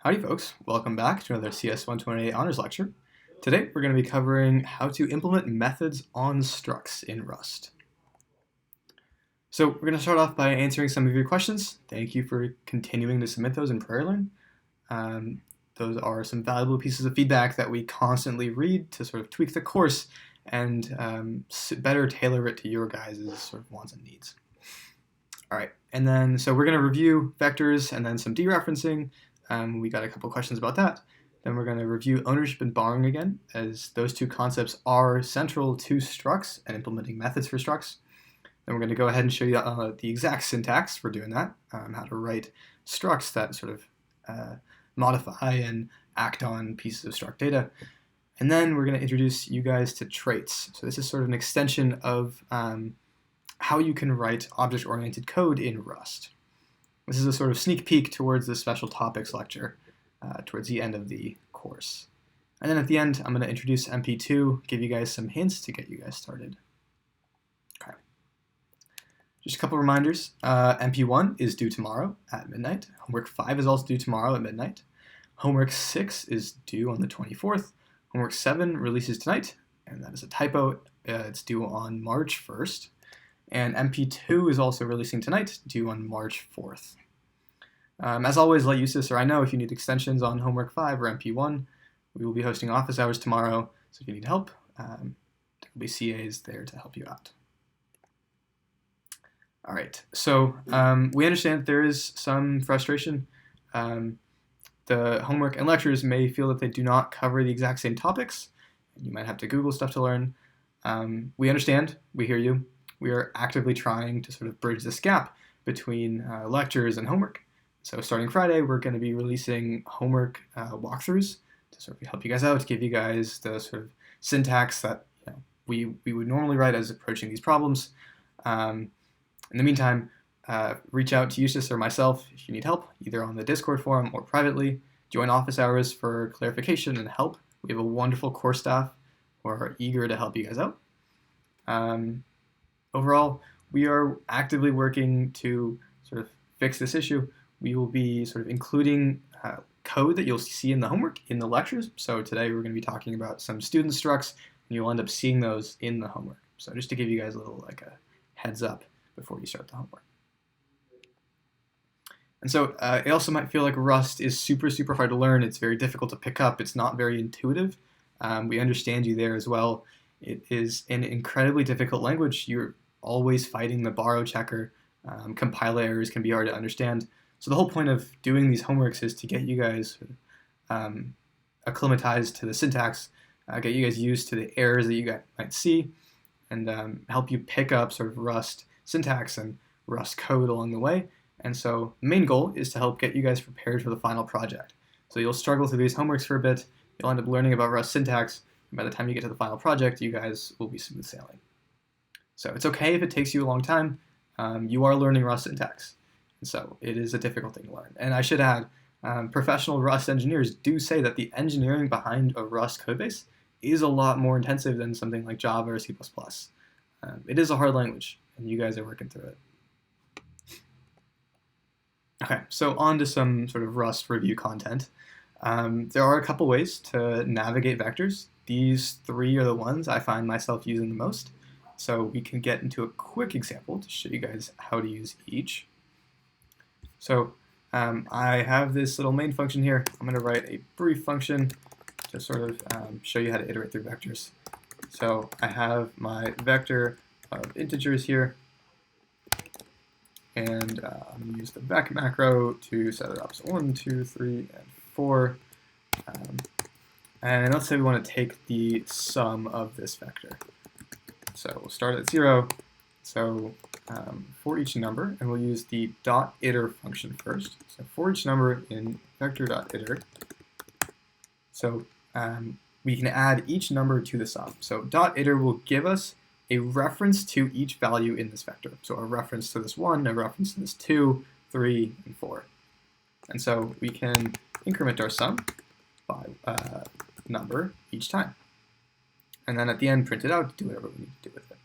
Howdy folks, welcome back to another CS 128 Honors Lecture. Today we're going to be covering how to implement methods on structs in Rust. So we're going to start off by answering some of your questions. Thank you for continuing to submit those in PrairieLearn. Those are some valuable pieces of feedback that we constantly read to sort of tweak the course and better tailor it to your guys' sort of wants and needs. All right, and then so we're going to review vectors and then some dereferencing. We got a couple questions about that. Then we're going to review ownership and borrowing again, as those two concepts are central to structs and implementing methods for structs. Then we're going to go ahead and show you the exact syntax for doing that, how to write structs that sort of modify and act on pieces of struct data. And then we're going to introduce you guys to traits. So this is sort of an extension of how you can write object-oriented code in Rust. This is a sort of sneak peek towards the special topics lecture towards the end of the course. And then at the end, I'm going to introduce MP2, give you guys some hints to get you guys started. Okay. Just a couple reminders. MP1 is due tomorrow at midnight. Homework 5 is also due tomorrow at midnight. Homework 6 is due on the 24th. Homework 7 releases tonight, and that is a typo. It's due on March 1st. And MP2 is also releasing tonight, due on March 4th. As always, let USYS or I know if you need extensions on Homework 5 or MP1. We will be hosting office hours tomorrow, so if you need help, there will be CAs there to help you out. All right, so we understand that there is some frustration. The homework and lectures may feel that they do not cover the exact same topics, and you might have to Google stuff to learn. We understand, we hear you. We are actively trying to sort of bridge this gap between lectures and homework. So starting Friday, we're going to be releasing homework walkthroughs to sort of help you guys out, to give you guys the sort of syntax that we would normally write as approaching these problems. In the meantime, reach out to USYS or myself if you need help, either on the Discord forum or privately. Join office hours for clarification and help. We have a wonderful core staff who are eager to help you guys out. Overall, we are actively working to sort of fix this issue. We will be sort of including code that you'll see in the homework in the lectures. So today we're going to be talking about some student structs, and you'll end up seeing those in the homework. So just to give you guys a little like a heads up before you start the homework. And so it also might feel like Rust is super hard to learn. It's very difficult to pick up. It's not very intuitive. We understand you there as well. It is an incredibly difficult language. You're always fighting the borrow checker. Compiler errors can be hard to understand. So the whole point of doing these homeworks is to get you guys acclimatized to the syntax, get you guys used to the errors that you guys might see, and help you pick up sort of Rust syntax and Rust code along the way. And so the main goal is to help get you guys prepared for the final project. So you'll struggle through these homeworks for a bit, you'll end up learning about Rust syntax, and by the time you get to the final project, you guys will be smooth sailing. So it's okay if it takes you a long time. You are learning Rust syntax. And so it is a difficult thing to learn. And I should add, professional Rust engineers do say that the engineering behind a Rust codebase is a lot more intensive than something like Java or C++. It is a hard language, and you guys are working through it. Okay, so on to some sort of Rust review content. There are a couple ways to navigate vectors. These three are the ones I find myself using the most. So we can get into a quick example to show you guys how to use each. So I have this little main function here. I'm going to write a brief function to sort of show you how to iterate through vectors. So I have my vector of integers here, and I'm going to use the vec macro to set it up. So 1, 2, 3, and 4. And let's say we want to take the sum of this vector. So we'll start at 0. So for each number, and we'll use the .iter function first. So for each number in vector.iter, so we can add each number to the sum. So .iter will give us a reference to each value in this vector. So a reference to this 1, a reference to this 2, 3, and 4. And so we can increment our sum by number each time. And then at the end, print it out, do whatever we need to do with it.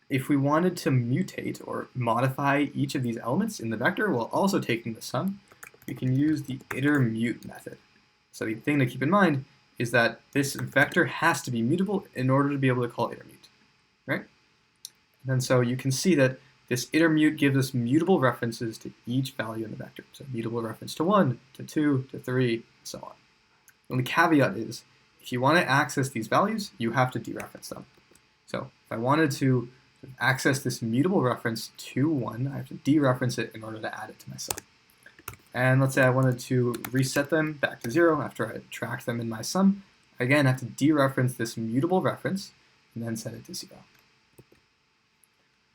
If we wanted to mutate or modify each of these elements in the vector while also taking the sum, we can use the iter_mute method. So the thing to keep in mind is that this vector has to be mutable in order to be able to call iter_mute, right? And so you can see that this iter_mute gives us mutable references to each value in the vector. So mutable reference to 1, to 2, to 3, and so on. And the caveat is, if you want to access these values, you have to dereference them. So if I wanted to access this mutable reference to 1, I have to dereference it in order to add it to my sum. And let's say I wanted to reset them back to 0 after I tracked them in my sum. Again, I have to dereference this mutable reference and then set it to 0.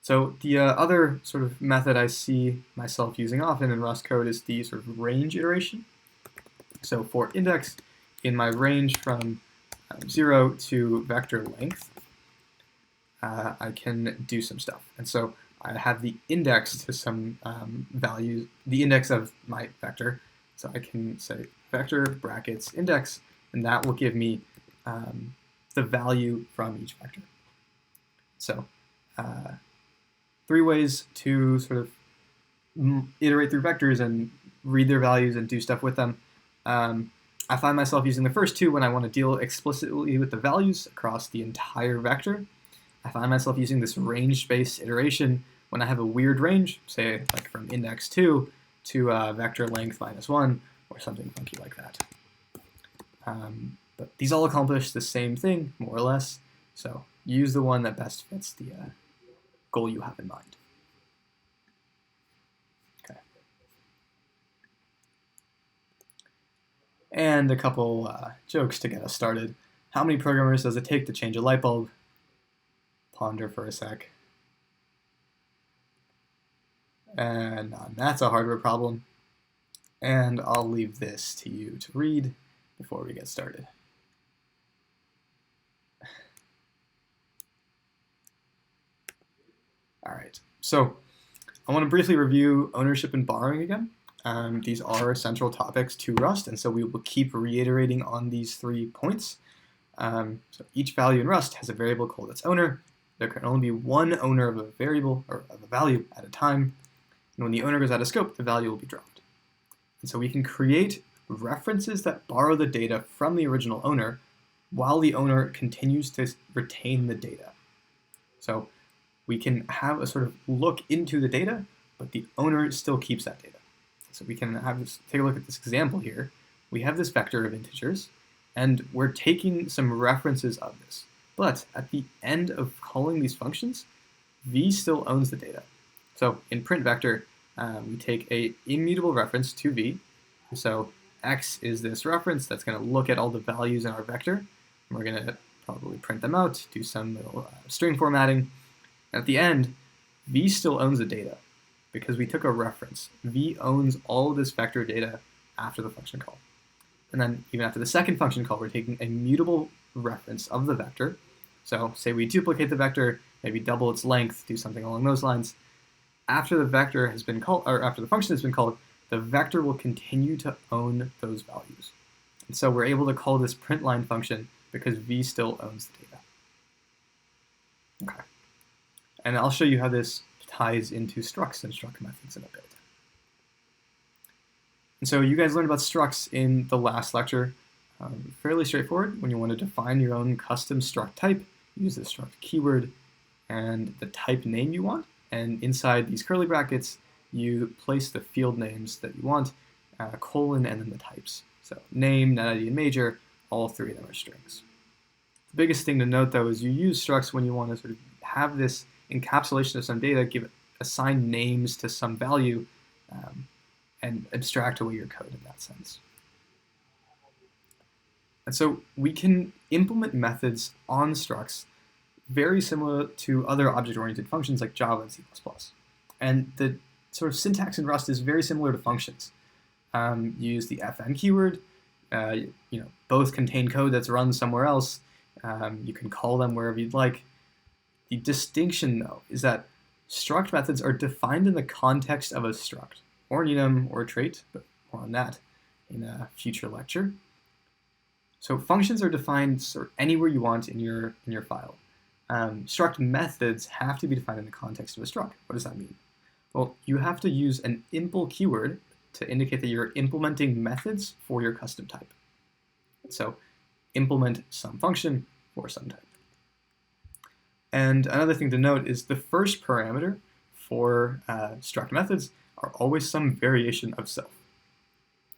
So the other sort of method I see myself using often in Rust code is the sort of range iteration. So for index, in my range from 0 to vector length, I can do some stuff. And so I have the index to some value, the index of my vector. So I can say vector brackets index, and that will give me the value from each vector. So 3 ways to sort of iterate through vectors and read their values and do stuff with them. I find myself using the first 2 when I want to deal explicitly with the values across the entire vector. I find myself using this range-based iteration when I have a weird range, say like from index 2 to vector length -1 or something funky like that. But these all accomplish the same thing, more or less, so use the one that best fits the goal you have in mind. Okay. And a couple jokes to get us started. How many programmers does it take to change a light bulb? Ponder for a sec. And none. That's a hardware problem. And I'll leave this to you to read before we get started. All right, so I want to briefly review ownership and borrowing again. These are central topics to Rust, and so we will keep reiterating on these 3 points. So each value in Rust has a variable called its owner. There can only be one owner of a variable or of a value at a time. And when the owner goes out of scope, the value will be dropped. And so we can create references that borrow the data from the original owner while the owner continues to retain the data. So we can have a sort of look into the data, but the owner still keeps that data. So we can take a look at this example here. We have this vector of integers, and we're taking some references of this. But at the end of calling these functions, v still owns the data. So in print vector, we take a immutable reference to v. So x is this reference that's going to look at all the values in our vector. And we're going to probably print them out, do some little string formatting. And at the end, v still owns the data because we took a reference. V owns all of this vector data after the function call. And then even after the second function call, we're taking a mutable reference of the vector. So say we duplicate the vector, maybe double its length, do something along those lines. After the vector has been called, or after the function has been called, the vector will continue to own those values. And so we're able to call this print line function because v still owns the data. Okay. And I'll show you how this ties into structs and struct methods in a bit. And so you guys learned about structs in the last lecture. Fairly straightforward. When you want to define your own custom struct type, use the struct keyword and the type name you want. And inside these curly brackets, you place the field names that you want, colon, and then the types. So name, net ID, and major, all 3 of them are strings. The biggest thing to note, though, is you use structs when you want to sort of have this encapsulation of some data, assign names to some value, and abstract away your code in that sense. And so we can implement methods on structs very similar to other object-oriented functions like Java and C++. And the sort of syntax in Rust is very similar to functions. You use the fn keyword. Both contain code that's run somewhere else. You can call them wherever you'd like. The distinction, though, is that struct methods are defined in the context of a struct, or an enum, or a trait, but more on that in a future lecture. So functions are defined sort of anywhere you want in your file. Struct methods have to be defined in the context of a struct. What does that mean? Well, you have to use an impl keyword to indicate that you're implementing methods for your custom type. So implement some function for some type. And another thing to note is the first parameter for struct methods are always some variation of self.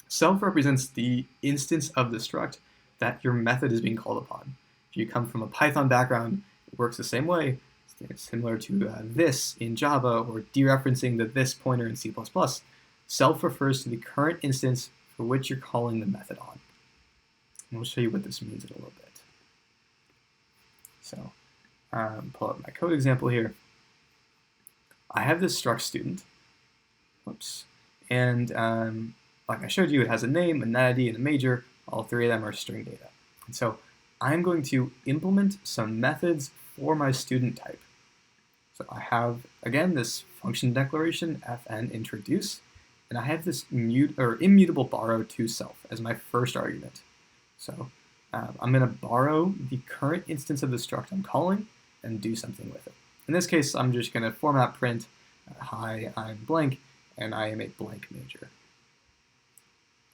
Self represents the instance of the struct that your method is being called upon. If you come from a Python background, it works the same way. It's similar to this in Java or dereferencing the this pointer in C++. Self refers to the current instance for which you're calling the method on. And we'll show you what this means in a little bit. So pull up my code example here. I have this struct student. Whoops. And like I showed you, it has a name, an ID, and a major. All three of them are string data. And so I'm going to implement some methods for my student type. So I have, again, this function declaration, fn introduce, and I have this immutable borrow to self as my first argument. So I'm going to borrow the current instance of the struct I'm calling and do something with it. In this case, I'm just going to format print, hi, I'm blank, and I am a blank major.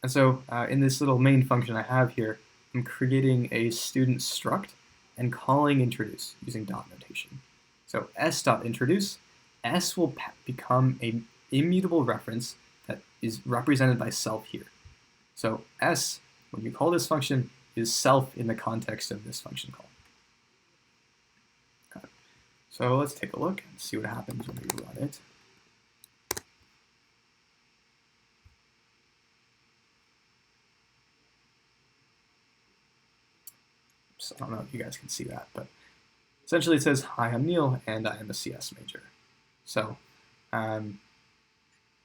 And so in this little main function I have here, I'm creating a student struct and calling introduce using dot notation. So s.introduce, s will become an immutable reference that is represented by self here. So s, when you call this function, is self in the context of this function call. Okay. So let's take a look and see what happens when we run it. So I don't know if you guys can see that, but essentially it says, hi, I'm Neil, and I am a CS major. So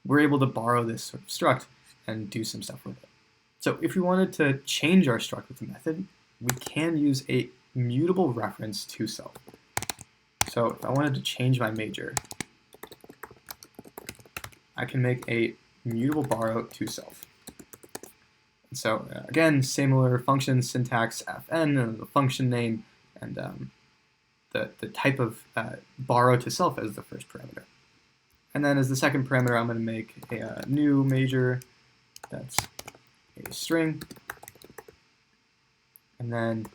we're able to borrow this sort of struct and do some stuff with it. So if we wanted to change our struct with the method, we can use a mutable reference to self. So if I wanted to change my major, I can make a mutable borrow to self. So again, similar function syntax fn, the function name, and the type of borrow to self as the first parameter. And then as the second parameter, I'm going to make a new major that's a string. And then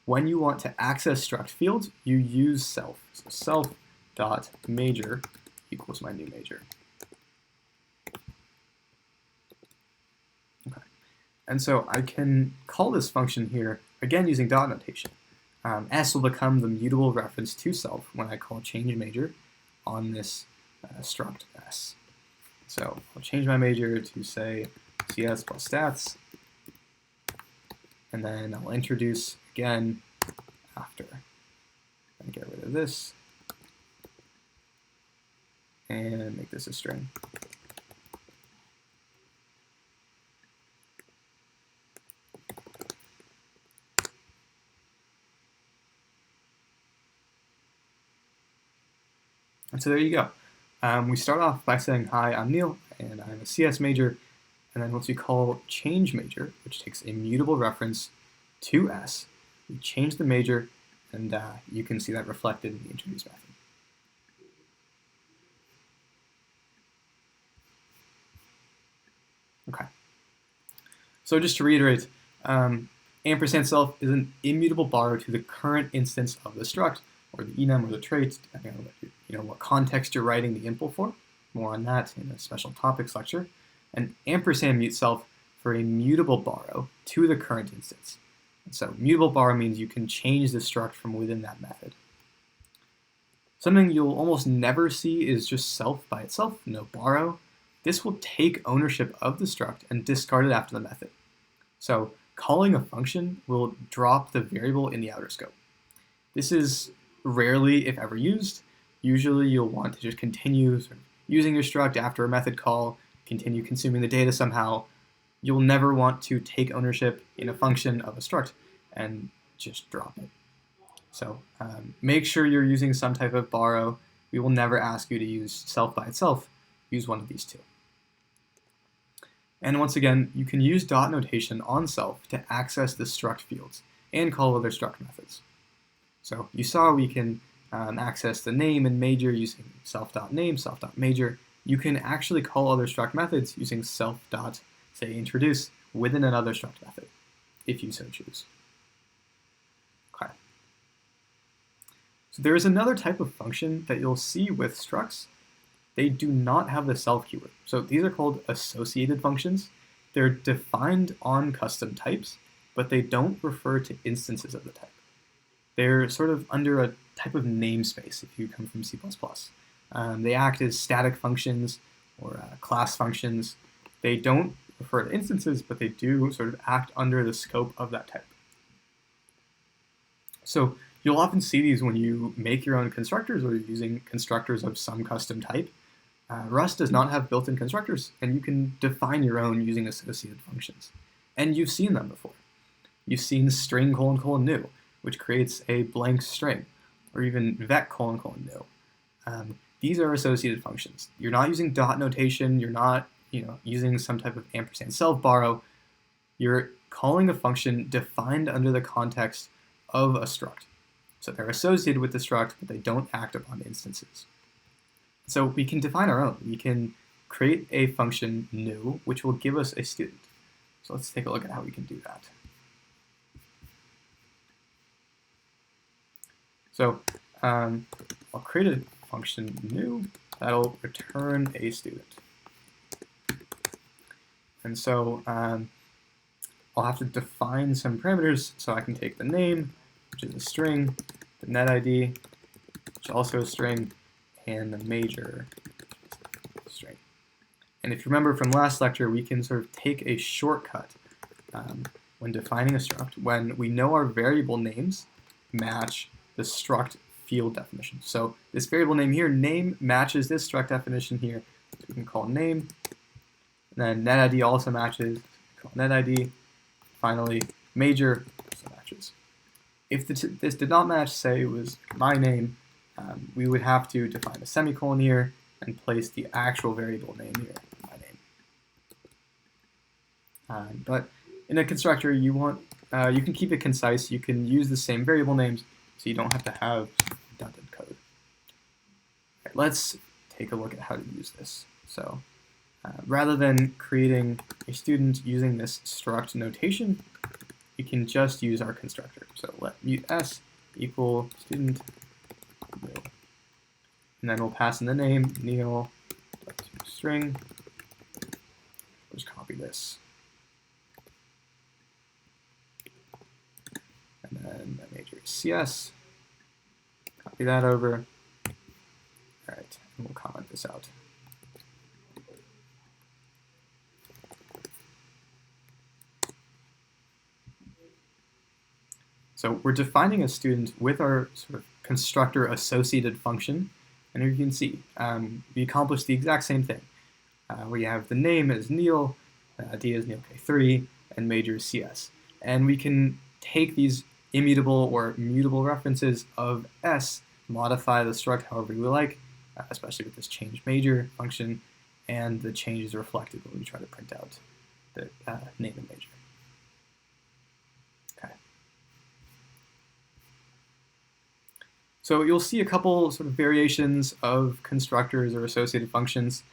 when you want to access struct fields, you use self. So self.major equals my new major. Okay. And so I can call this function here, again using dot notation. S will become the mutable reference to self when I call change major on this struct s. So I'll change my major to say CS plus stats, and then I'll introduce again after. And get rid of this, and make this a string. And so there you go. We start off by saying, hi, I'm Neil, and I'm a CS major. And then once we call change major, which takes a mutable reference to S, we change the major, and you can see that reflected in the introduce method. Okay. So just to reiterate, ampersand self is an immutable borrow to the current instance of the struct, or the enum, or the trait, depending on what context you're writing the impl for. More on that in a special topics lecture. And ampersand mute self for a mutable borrow to the current instance. And so mutable borrow means you can change the struct from within that method. Something you'll almost never see is just self by itself, no borrow. This will take ownership of the struct and discard it after the method. So calling a function will drop the variable in the outer scope. This is rarely, if ever, used. Usually you'll want to just continue sort of using your struct after a method call, continue consuming the data somehow. You'll never want to take ownership in a function of a struct and just drop it. So make sure you're using some type of borrow. We will never ask you to use self by itself. Use one of these two. And once again, you can use dot notation on self to access the struct fields and call other struct methods. So you saw we can access the name and major using self.name, self.major, you can actually call other struct methods using self.say introduce within another struct method, if you so choose. Okay. So there is another type of function that you'll see with structs. They do not have the self keyword. So these are called associated functions. They're defined on custom types, but they don't refer to instances of the type. They're sort of under a type of namespace if you come from C++. They act as static functions or class functions. They don't refer to instances, but they do sort of act under the scope of that type. So you'll often see these when you make your own constructors or you're using constructors of some custom type. Rust does not have built-in constructors, and you can define your own using associated functions. And you've seen them before. You've seen string : new, which creates a blank string, or even vec : new. These are associated functions. You're not using dot notation. You're not, using some type of ampersand self-borrow. You're calling a function defined under the context of a struct. So they're associated with the struct, but they don't act upon instances. So we can define our own. We can create a function new, which will give us a student. So let's take a look at how we can do that. So I'll create a function new that'll return a student. And so I'll have to define some parameters. So I can take the name, which is a string, the net ID, which is also a string, and the major string. And if you remember from last lecture, we can sort of take a shortcut when defining a struct when we know our variable names match the struct field definition. So this variable name here, name, matches this struct definition here. So we can call name. And then net ID also matches. Call net ID. Finally, major also matches. If this did not match, say it was my name, we would have to define a semicolon here and place the actual variable name here, my name. But in a constructor, you can keep it concise. You can use the same variable names, so you don't have to have redundant code. Right, let's take a look at how to use this. So rather than creating a student using this struct notation, we can just use our constructor. So let mut s equal student new. And then we'll pass in the name, Neil, string. We'll just copy this. And then the major is CS. Copy that over. All right, and we'll comment this out. So we're defining a student with our sort of constructor associated function. And here you can see we accomplish the exact same thing. We have the name as Neil, ID is Neil K3, and major is CS. And we can take these immutable or mutable references of S, modify the struct however we like, especially with this change major function, and the change is reflected when we try to print out the name and major. Okay. So you'll see a couple sort of variations of constructors or associated functions.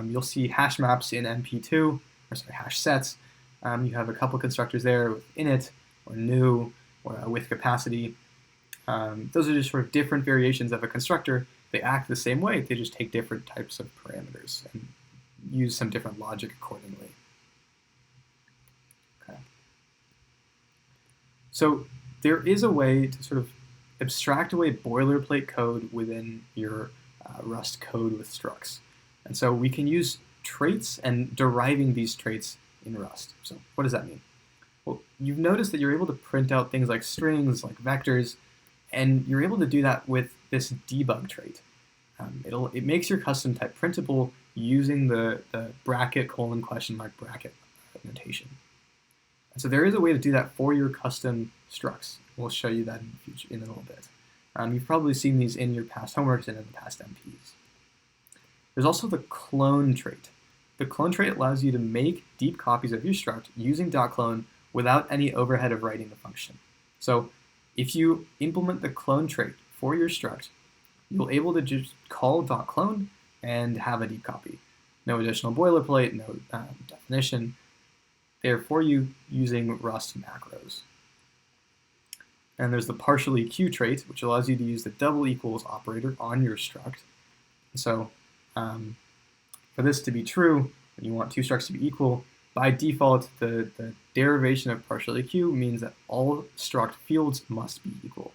You'll see hash maps in MP2, or sorry, hash sets. You have a couple constructors there with init or new or with capacity. Those are just sort of different variations of a constructor. They act the same way, they just take different types of parameters and use some different logic accordingly. Okay. So there is a way to sort of abstract away boilerplate code within your Rust code with structs. And so we can use traits and deriving these traits in Rust. So what does that mean? Well, you've noticed that you're able to print out things like strings, like vectors, and you're able to do that with this debug trait. It makes your custom type printable using the bracket : bracket notation. And so there is a way to do that for your custom structs. We'll show you that in the future, in a little bit. You've probably seen these in your past homeworks and in the past MPs. There's also the clone trait. The clone trait allows you to make deep copies of your struct using .clone without any overhead of writing the function. So if you implement the clone trait for your struct, you'll be able to just call .clone and have a deep copy. No additional boilerplate, no definition. They're for you using Rust macros. And there's the partial EQ trait, which allows you to use the double equals operator on your struct. So for this to be true, when you want two structs to be equal, by default, the derivation of partial EQ means that all struct fields must be equal.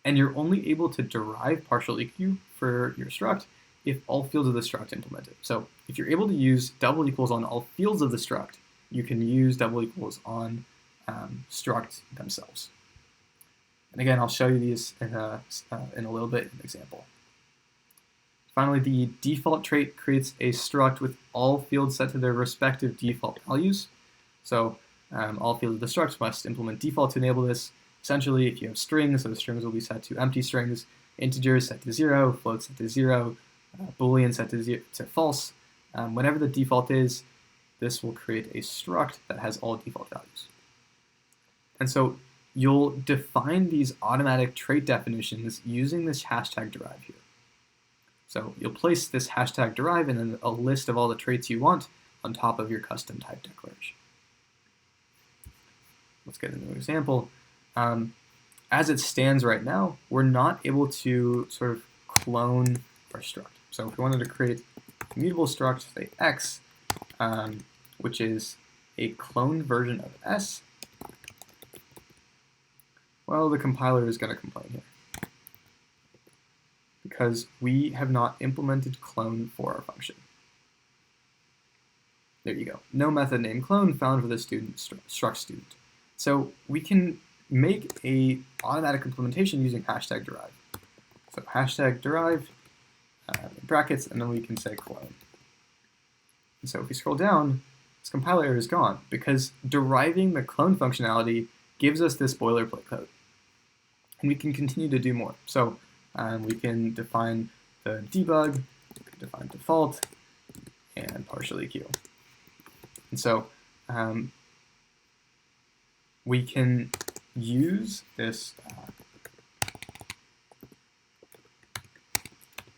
And you're only able to derive partial EQ for your struct if all fields of the struct implement it. So if you're able to use double equals on all fields of the struct, you can use double equals on struct themselves. And again, I'll show you these in a little bit in an example. Finally, the default trait creates a struct with all fields set to their respective default values. So all fields of the struct must implement default to enable this. Essentially, if you have strings, those strings will be set to empty strings, integers set to 0, floats set to 0, boolean set to false. Whenever the default is, this will create a struct that has all default values. And so you'll define these automatic trait definitions using this hashtag derive here. So you'll place this hashtag derive and then a list of all the traits you want on top of your custom type declaration. Let's get into an example. As it stands right now, we're not able to sort of clone our struct. So if we wanted to create a mutable struct, say x, which is a cloned version of s, well, the compiler is going to complain here because we have not implemented clone for our function. There you go. No method named clone found for the student struct student. So we can make a automatic implementation using hashtag derive. So hashtag derive, brackets, and then we can say clone. And so if we scroll down, this compiler error is gone because deriving the clone functionality gives us this boilerplate code. And we can continue to do more. So we can define the debug, we can define default, and partial EQ. And so we can use this,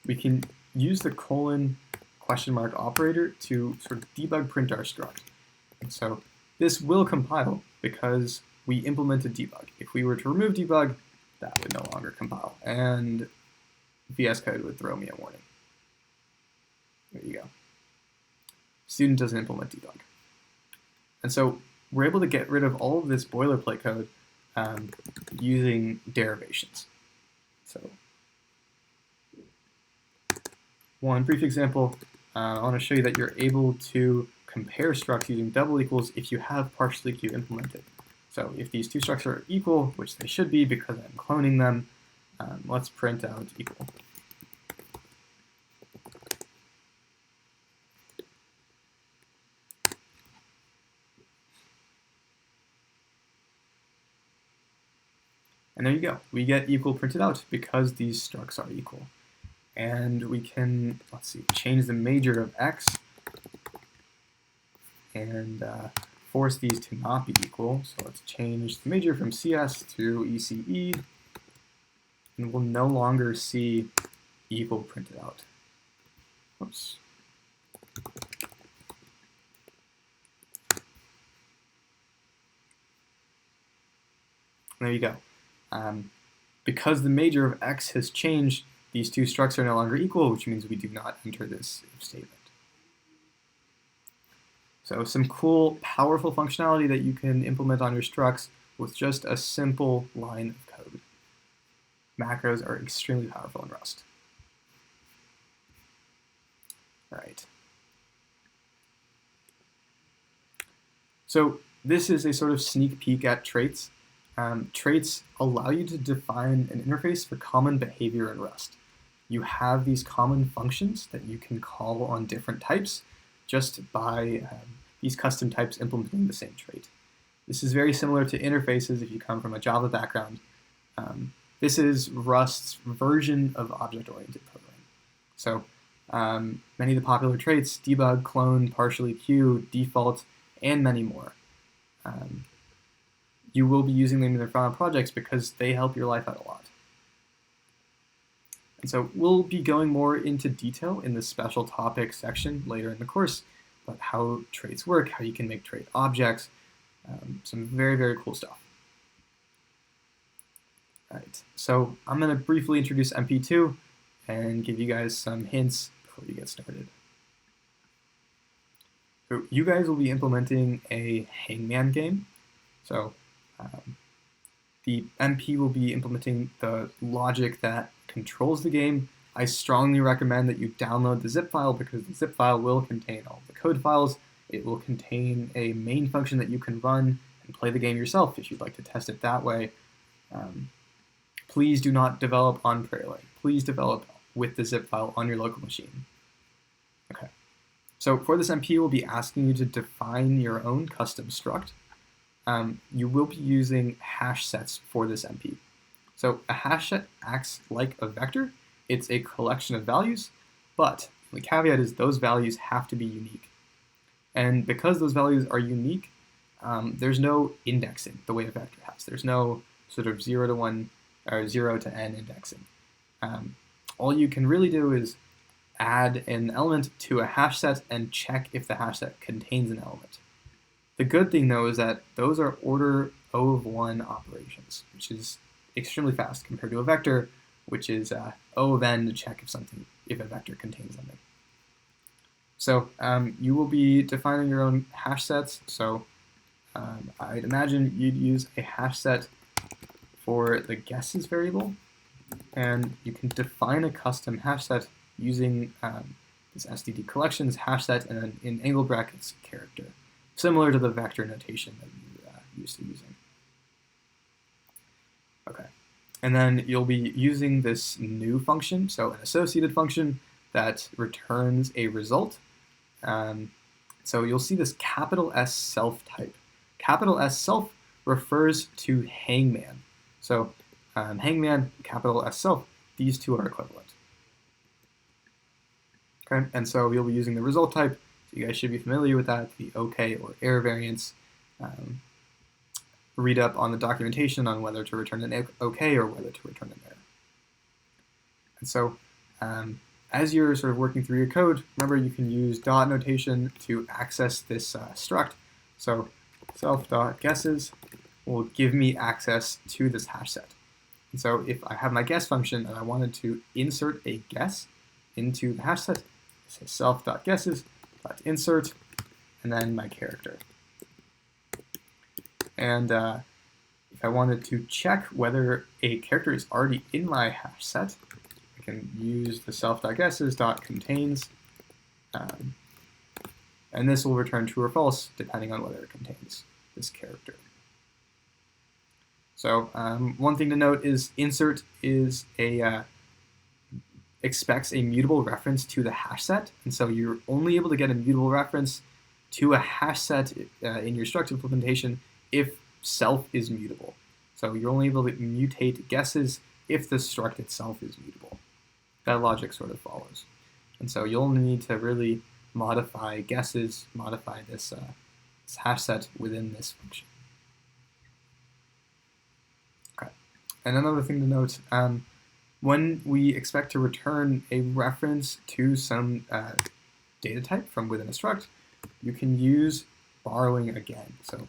we can use the colon question mark operator to sort of debug print our struct. And so this will compile because we implemented debug. If we were to remove debug, that would no longer compile, and VS Code would throw me a warning. There you go. Student doesn't implement debug. And so we're able to get rid of all of this boilerplate code using derivations. So one brief example, I want to show you that you're able to compare structs using double equals if you have partial EQ implemented. So if these two structs are equal, which they should be because I'm cloning them, let's print out equal. And there you go. We get equal printed out because these structs are equal. And we can, let's see, change the major of x and force these to not be equal. So let's change the major from CS to ECE, and we'll no longer see equal printed out. Oops. There you go. Because the major of x has changed, these two structs are no longer equal, which means we do not enter this if statement. So some cool, powerful functionality that you can implement on your structs with just a simple line of code. Macros are extremely powerful in Rust. All right. So this is a sort of sneak peek at traits. Traits allow you to define an interface for common behavior in Rust. You have these common functions that you can call on different types just by these custom types implementing the same trait. This is very similar to interfaces if you come from a Java background. This is Rust's version of object-oriented programming. So many of the popular traits, debug, clone, partial EQ, default, and many more. You will be using them in their final projects because they help your life out a lot. And so we'll be going more into detail in the special topics section later in the course about how traits work, how you can make trait objects, some very, very cool stuff. All right, so I'm going to briefly introduce MP2 and give you guys some hints before you get started. So you guys will be implementing a hangman game. So the MP will be implementing the logic that controls the game. I strongly recommend that you download the zip file because the zip file will contain all the code files. It will contain a main function that you can run and play the game yourself if you'd like to test it that way. Please do not develop on Prairie Lake. Please develop with the zip file on your local machine. Okay. So for this MP, we'll be asking you to define your own custom struct. You will be using hash sets for this MP. So a hash set acts like a vector. It's a collection of values, but the caveat is those values have to be unique. And because those values are unique, there's no indexing the way a vector has. There's no sort of 0 to 1 or 0 to n indexing. All you can really do is add an element to a hash set and check if the hash set contains an element. The good thing, though, is that those are order O of 1 operations, which is extremely fast compared to a vector, which is O of n to check if a vector contains something. So you will be defining your own hash sets. So I'd imagine you'd use a hash set for the guesses variable, and you can define a custom hash set using this std collections hash set and then in angle brackets character, similar to the vector notation that you used to using. Okay, and then you'll be using this new function, so an associated function that returns a result. So you'll see this capital S self type. Capital S self refers to hangman. So hangman, capital S self, these two are equivalent. Okay, and so you'll be using the result type. So you guys should be familiar with that, the OK or error variance. Read up on the documentation on whether to return an OK or whether to return an error. And so as you're sort of working through your code, remember you can use dot notation to access this struct. So self.guesses will give me access to this hash set. And so if I have my guess function and I wanted to insert a guess into the hash set, say self.guesses.insert, and then my character. And if I wanted to check whether a character is already in my hash set, I can use the self.guesses.contains, and this will return true or false depending on whether it contains this character. So one thing to note is insert is expects a mutable reference to the hash set, and so you're only able to get a mutable reference to a hash set in your struct implementation if self is mutable. So you're only able to mutate guesses if the struct itself is mutable. That logic sort of follows. And so you'll only need to really modify guesses, modify this hash set within this function. Okay. And another thing to note, when we expect to return a reference to some data type from within a struct, you can use borrowing again. So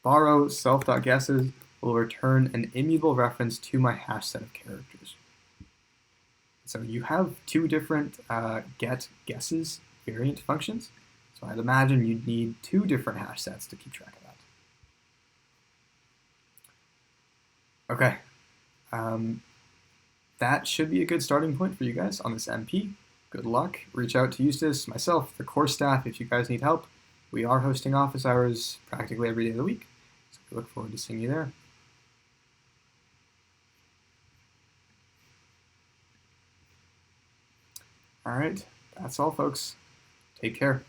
borrow self.guesses will return an immutable reference to my hash set of characters. So you have two different get guesses variant functions. So I'd imagine you'd need two different hash sets to keep track of that. Okay. That should be a good starting point for you guys on this MP. Good luck. Reach out to Eustace, myself, the course staff if you guys need help. We are hosting office hours practically every day of the week, so we look forward to seeing you there. All right, that's all, folks. Take care.